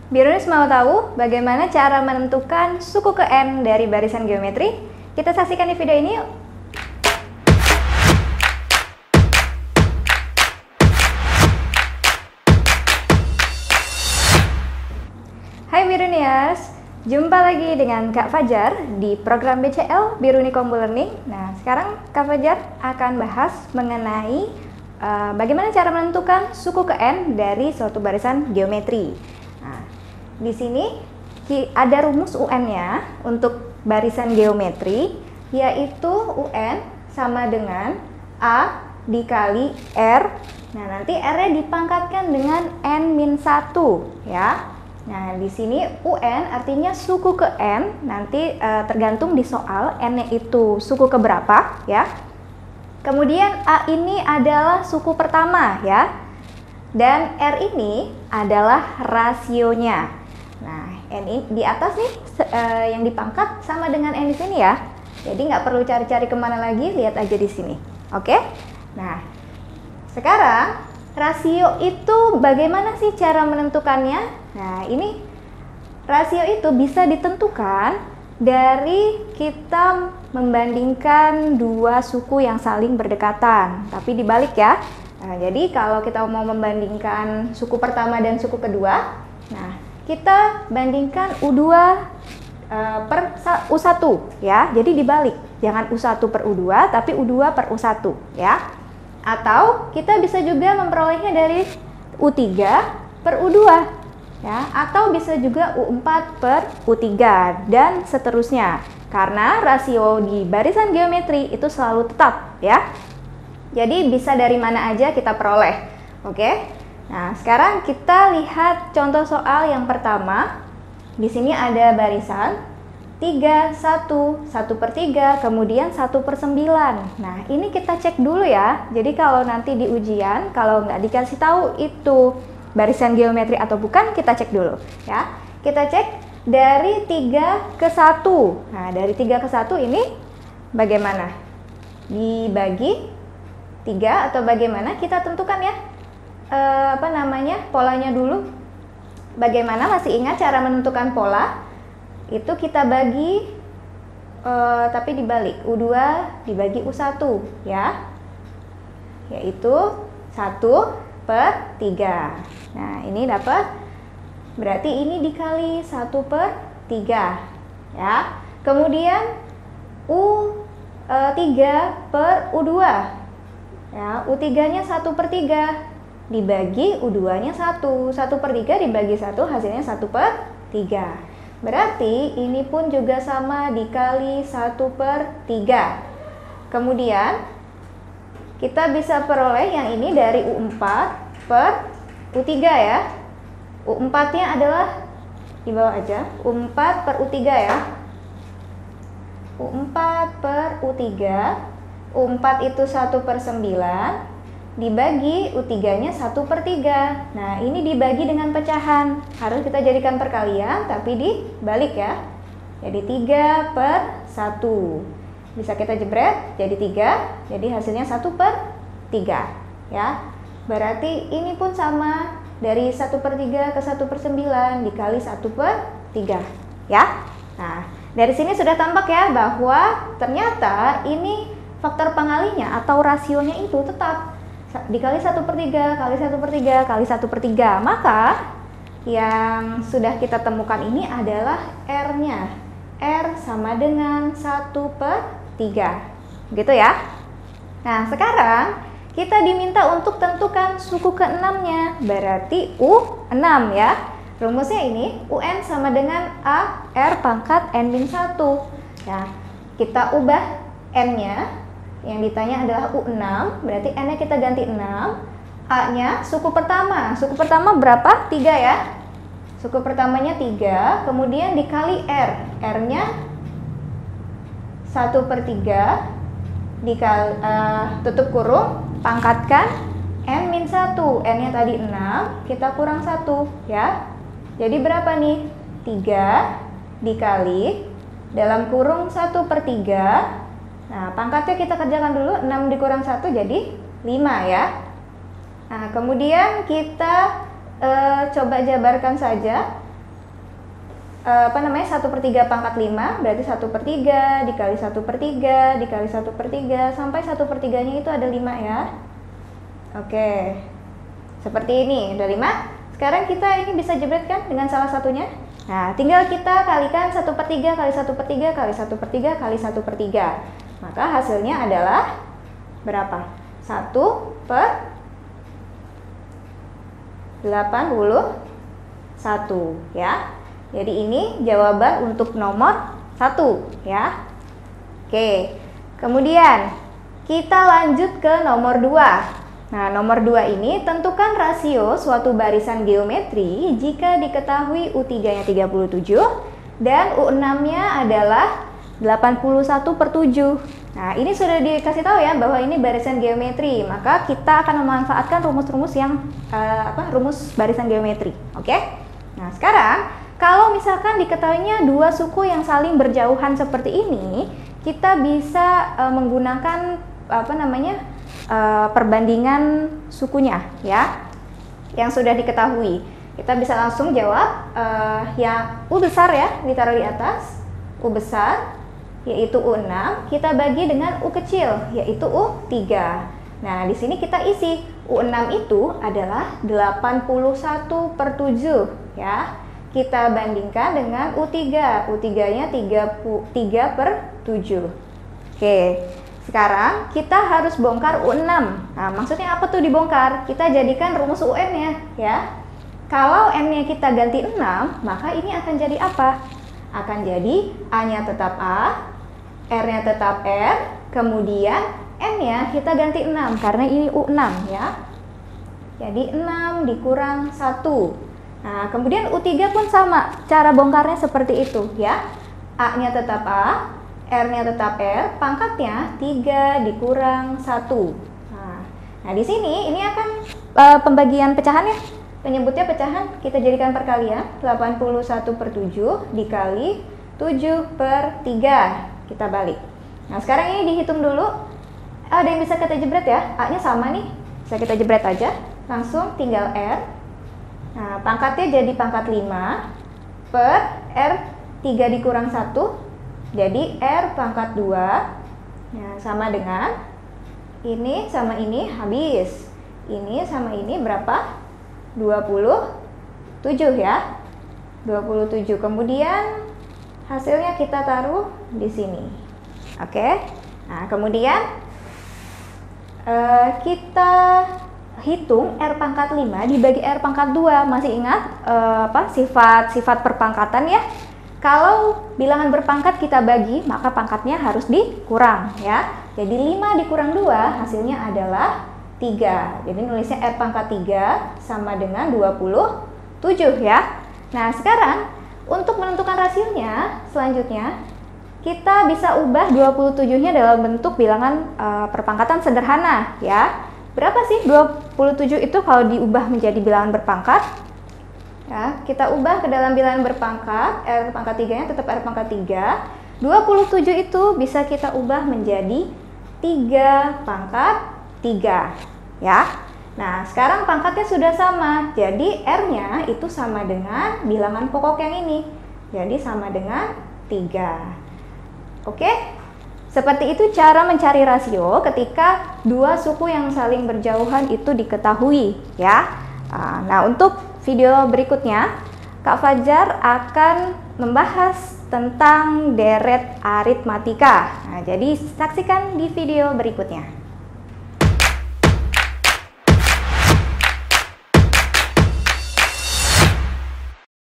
Birunis mau tahu bagaimana cara menentukan suku ke N dari barisan geometri? Kita saksikan di video ini yuk. Hai Biruniers, jumpa lagi dengan Kak Fajar di program BCL Biruni Combo Learning. Nah, sekarang Kak Fajar akan bahas mengenai bagaimana cara menentukan suku ke N dari suatu barisan geometri. Nah, di sini ada rumus UN-nya untuk barisan geometri, yaitu UN sama dengan A dikali R. Nah, nanti R-nya dipangkatkan dengan N-1 ya. Nah, di sini UN artinya suku ke N, nanti tergantung di soal N-nya itu suku ke berapa ya. Kemudian A ini adalah suku pertama ya. Dan R ini adalah rasionya. Nah, N ini di atas nih yang dipangkat sama dengan N di sini ya. Jadi nggak perlu cari-cari kemana lagi, lihat aja di sini. Oke? Nah, sekarang rasio itu bagaimana sih cara menentukannya? Nah, ini rasio itu bisa ditentukan dari kita membandingkan dua suku yang saling berdekatan, tapi dibalik ya. Nah, jadi kalau kita mau membandingkan suku pertama dan suku kedua, nah kita bandingkan U2 per U1 ya. Jadi dibalik, jangan U1 per U2, tapi U2 per U1 ya. Atau kita bisa juga memperolehnya dari U3 per U2 ya, atau bisa juga U4 per U3 dan seterusnya. Karena rasio di barisan geometri itu selalu tetap ya. Jadi bisa dari mana aja kita peroleh. Oke? Nah, sekarang kita lihat contoh soal yang pertama. Di sini ada barisan 3, 1, 1/3, kemudian 1/9. Nah, ini kita cek dulu ya. Jadi kalau nanti di ujian, kalau nggak dikasih tahu itu barisan geometri atau bukan, kita cek dulu ya. Kita cek dari 3 ke 1. Nah, dari 3 ke 1 ini bagaimana? Dibagi 3 atau bagaimana? Kita tentukan ya. Polanya dulu. Bagaimana? Masih ingat cara menentukan pola? Itu kita bagi tapi dibalik, U2 dibagi U1 ya, yaitu 1/3. Nah, ini dapat, berarti ini dikali 1/3 ya. Kemudian U3 per U2 ya, U3 nya 1/3 dibagi U2 nya 1, 1/3 dibagi 1 hasilnya 1/3. Berarti ini pun juga sama, dikali 1/3. Kemudian kita bisa peroleh yang ini dari U4 per U3 ya. U4 nya adalah di bawah aja, U4 per U3 ya. U4 per U3, U4 itu 1/9 dibagi U3 nya 1/3. Nah, ini dibagi dengan pecahan, harus kita jadikan perkalian tapi dibalik ya. Jadi 3/1 bisa kita jebret jadi 3, jadi hasilnya 1/3 ya. Berarti ini pun sama, dari 1/3 ke 1/9 dikali 1/3 ya. Nah, dari sini sudah tampak ya bahwa ternyata ini faktor pengalinya atau rasionya itu tetap dikali 1/3 kali 1/3 kali 1/3. Maka yang sudah kita temukan ini adalah R-nya. R sama dengan 1/3. Gitu ya. Nah, sekarang kita diminta untuk tentukan suku ke-6-nya. Berarti U6 ya. Rumusnya ini UN sama dengan A R pangkat N-1. Ya, kita ubah N-nya. Yang ditanya adalah U6, berarti N-nya kita ganti 6. A-nya suku pertama. Suku pertama berapa? 3 ya. Suku pertamanya 3, kemudian dikali R. R-nya 1/3 dikali tutup kurung, pangkatkan N-1. N-nya tadi 6, kita kurang 1 ya. Jadi berapa nih? 3 dikali dalam kurung 1/3. Nah, pangkatnya kita kerjakan dulu, 6 dikurang 1 jadi 5 ya. Nah, kemudian kita coba jabarkan saja. 1/3 pangkat 5, berarti 1/3 dikali 1/3 dikali 1/3 sampai 1/3-nya itu ada 5 ya. Oke, seperti ini, udah 5. Sekarang kita ini bisa jebret kan dengan salah satunya. Nah, tinggal kita kalikan 1/3 kali 1/3 kali 1/3 kali 1/3. Maka hasilnya adalah berapa? 1/81 ya. Jadi ini jawaban untuk nomor 1 ya. Oke, kemudian kita lanjut ke nomor 2. Nah, nomor 2 ini tentukan rasio suatu barisan geometri jika diketahui U3-nya 37 dan U6-nya adalah 81/7. Nah, ini sudah dikasih tahu ya bahwa ini barisan geometri, maka kita akan memanfaatkan rumus-rumus yang rumus barisan geometri. Oke? Nah, sekarang kalau misalkan diketahuinya dua suku yang saling berjauhan seperti ini, kita bisa menggunakan perbandingan sukunya ya, yang sudah diketahui. Kita bisa langsung jawab yang U besar ya, ditaruh di atas. U besar yaitu U6, kita bagi dengan U kecil yaitu U3. Nah, di sini kita isi U6 itu adalah 81/7 ya. Kita bandingkan dengan U3. U3-nya 3/7. Oke. Sekarang kita harus bongkar U6. Nah, maksudnya apa tuh dibongkar? Kita jadikan rumus UN-nya ya. Kalau N-nya kita ganti 6, maka ini akan jadi apa? Akan jadi A-nya tetap A, R-nya tetap R, kemudian N-nya kita ganti 6 karena ini U6 ya. Jadi 6 dikurang 1. Nah, kemudian U3 pun sama, cara bongkarnya seperti itu ya. A-nya tetap A, R-nya tetap R, pangkatnya 3 dikurang 1. Nah, di sini ini akan pembagian pecahannya. Penyebutnya pecahan, kita jadikan perkalian. 81/7 dikali 7/3. Kita balik. Nah, sekarang ini dihitung dulu. Ada yang bisa kita jebret ya? A-nya sama nih. Bisa kita jebret aja. Langsung tinggal R. Nah, pangkatnya jadi pangkat 5 per R 3 dikurang 1. Jadi R pangkat 2. Nah, sama dengan ini sama ini habis. Ini sama ini berapa? 27 ya. 27. Kemudian hasilnya kita taruh di sini. Oke. Nah, kemudian kita hitung R pangkat 5 dibagi R pangkat 2. Masih ingat sifat perpangkatan ya? Kalau bilangan berpangkat kita bagi, maka pangkatnya harus dikurang ya. Jadi 5 dikurang 2 hasilnya adalah 3. Jadi nulisnya R pangkat 3 sama dengan 27 ya. Nah, sekarang untuk menentukan rasionya, selanjutnya kita bisa ubah 27-nya dalam bentuk bilangan perpangkatan sederhana ya. Berapa sih 27 itu kalau diubah menjadi bilangan berpangkat? Ya, kita ubah ke dalam bilangan berpangkat, R pangkat 3-nya tetap R pangkat 3. 27 itu bisa kita ubah menjadi 3 pangkat 3 ya. Nah, sekarang pangkatnya sudah sama, jadi R-nya itu sama dengan bilangan pokok yang ini. Jadi sama dengan 3. Oke? Seperti itu cara mencari rasio ketika dua suku yang saling berjauhan itu diketahui ya. Nah, untuk video berikutnya Kak Fajar akan membahas tentang deret aritmatika. Nah, jadi saksikan di video berikutnya.